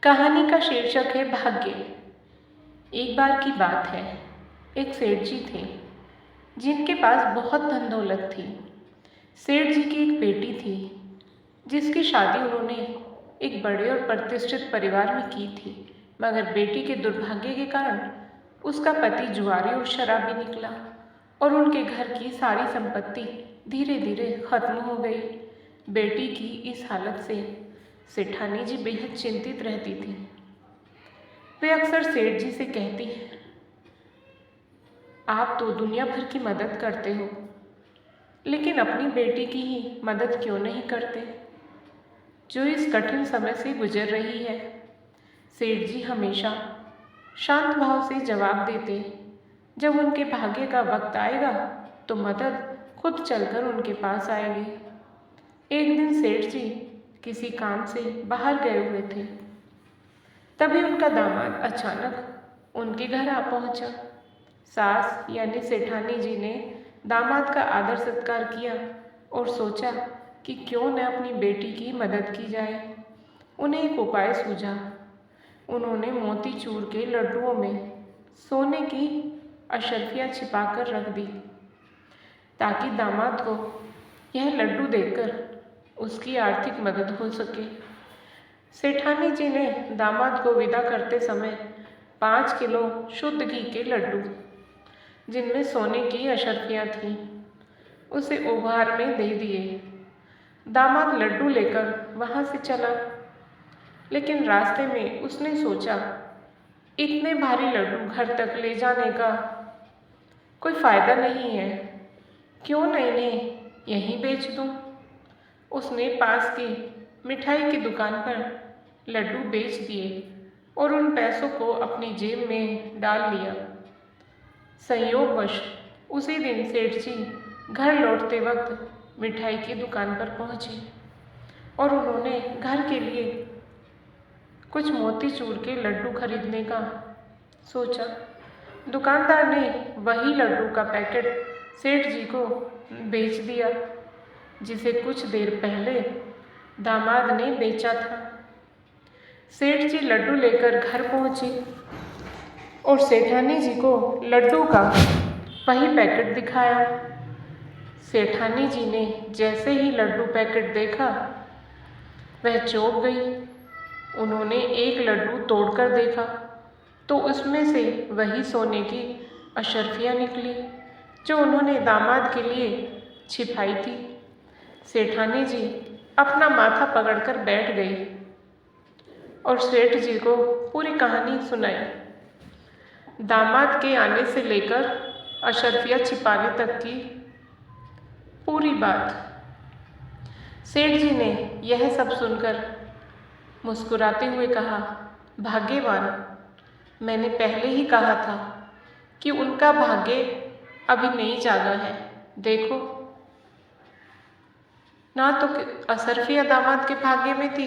कहानी का शीर्षक है भाग्य। एक बार की बात है, एक सेठ जी थे जिनके पास बहुत धन दौलत थी। सेठ जी की एक बेटी थी जिसकी शादी उन्होंने एक बड़े और प्रतिष्ठित परिवार में की थी, मगर बेटी के दुर्भाग्य के कारण उसका पति जुआरी और शराबी निकला और उनके घर की सारी संपत्ति धीरे धीरे खत्म हो गई। बेटी की इस हालत से सेठानी जी बेहद चिंतित रहती थी। वे अक्सर सेठ जी से कहती हैं, आप तो दुनिया भर की मदद करते हो, लेकिन अपनी बेटी की ही मदद क्यों नहीं करते, जो इस कठिन समय से गुजर रही है। सेठ जी हमेशा शांत भाव से जवाब देते, जब उनके भाग्य का वक्त आएगा तो मदद खुद चलकर उनके पास आएगी। एक दिन सेठ जी किसी काम से बाहर गए हुए थे। तभी उनका दामाद अचानक उनके घर आ पहुंचा। सास यानी सेठानी जी ने दामाद का आदर सत्कार किया और सोचा कि क्यों न अपनी बेटी की मदद की जाए। उन्हें एक उपाय सूझा। उन्होंने मोतीचूर के लड्डुओं में सोने की अशर्फियाँ छिपाकर रख दी, ताकि दामाद को यह लड्डू देकर उसकी आर्थिक मदद हो सके। सेठानी जी ने दामाद को विदा करते समय 5 किलो शुद्ध घी के लड्डू, जिनमें सोने की अशर्फियाँ थीं, उसे उपहार में दे दिए। दामाद लड्डू लेकर वहाँ से चला, लेकिन रास्ते में उसने सोचा, इतने भारी लड्डू घर तक ले जाने का कोई फ़ायदा नहीं है, क्यों न इन्हें यहीं बेच दूँ। उसने पास की मिठाई की दुकान पर लड्डू बेच दिए और उन पैसों को अपनी जेब में डाल लिया। संयोगवश उसी दिन सेठ जी घर लौटते वक्त मिठाई की दुकान पर पहुँचे और उन्होंने घर के लिए कुछ मोतीचूर के लड्डू खरीदने का सोचा। दुकानदार ने वही लड्डू का पैकेट सेठ जी को बेच दिया, जिसे कुछ देर पहले दामाद ने बेचा था। सेठ जी लड्डू लेकर घर पहुँचे और सेठानी जी को लड्डू का वही पैकेट दिखाया। सेठानी जी ने जैसे ही लड्डू पैकेट देखा, वह चौंक गई। उन्होंने एक लड्डू तोड़कर देखा तो उसमें से वही सोने की अशर्फियाँ निकली, जो उन्होंने दामाद के लिए छिपाई थी। सेठानी जी अपना माथा पकड़कर बैठ गई और सेठ जी को पूरी कहानी सुनाई। दामाद के आने से लेकर अशर्फियाँ छिपाने तक की पूरी बात। सेठ जी ने यह सब सुनकर मुस्कुराते हुए कहा, भाग्यवान, मैंने पहले ही कहा था कि उनका भाग्य अभी नहीं जागा है। देखो, ना तो अशर्फियाँ दामाद के भाग्य में थी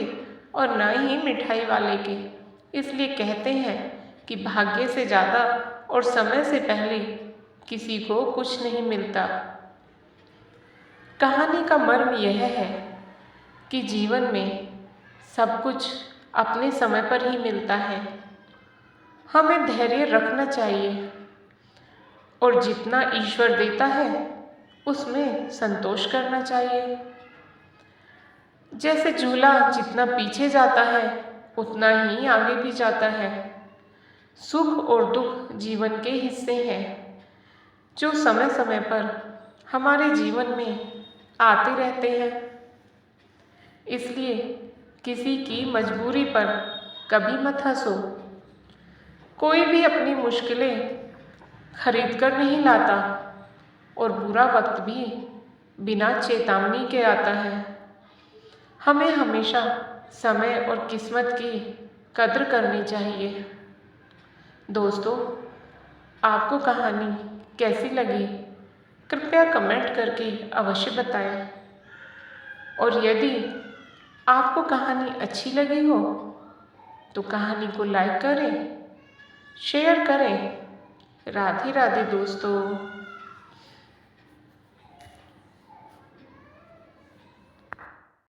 और ना ही मिठाई वाले के। इसलिए कहते हैं कि भाग्य से ज़्यादा और समय से पहले किसी को कुछ नहीं मिलता। कहानी का मर्म यह है कि जीवन में सब कुछ अपने समय पर ही मिलता है। हमें धैर्य रखना चाहिए और जितना ईश्वर देता है उसमें संतोष करना चाहिए। जैसे झूला जितना पीछे जाता है उतना ही आगे भी जाता है। सुख और दुख जीवन के हिस्से हैं, जो समय समय पर हमारे जीवन में आते रहते हैं। इसलिए किसी की मजबूरी पर कभी मत हंसो। कोई भी अपनी मुश्किलें खरीद कर नहीं लाता और बुरा वक्त भी बिना चेतावनी के आता है। हमें हमेशा समय और किस्मत की कद्र करनी चाहिए। दोस्तों, आपको कहानी कैसी लगी कृपया कमेंट करके अवश्य बताएं। और यदि आपको कहानी अच्छी लगी हो तो कहानी को लाइक करें, शेयर करें। राधे राधे दोस्तों।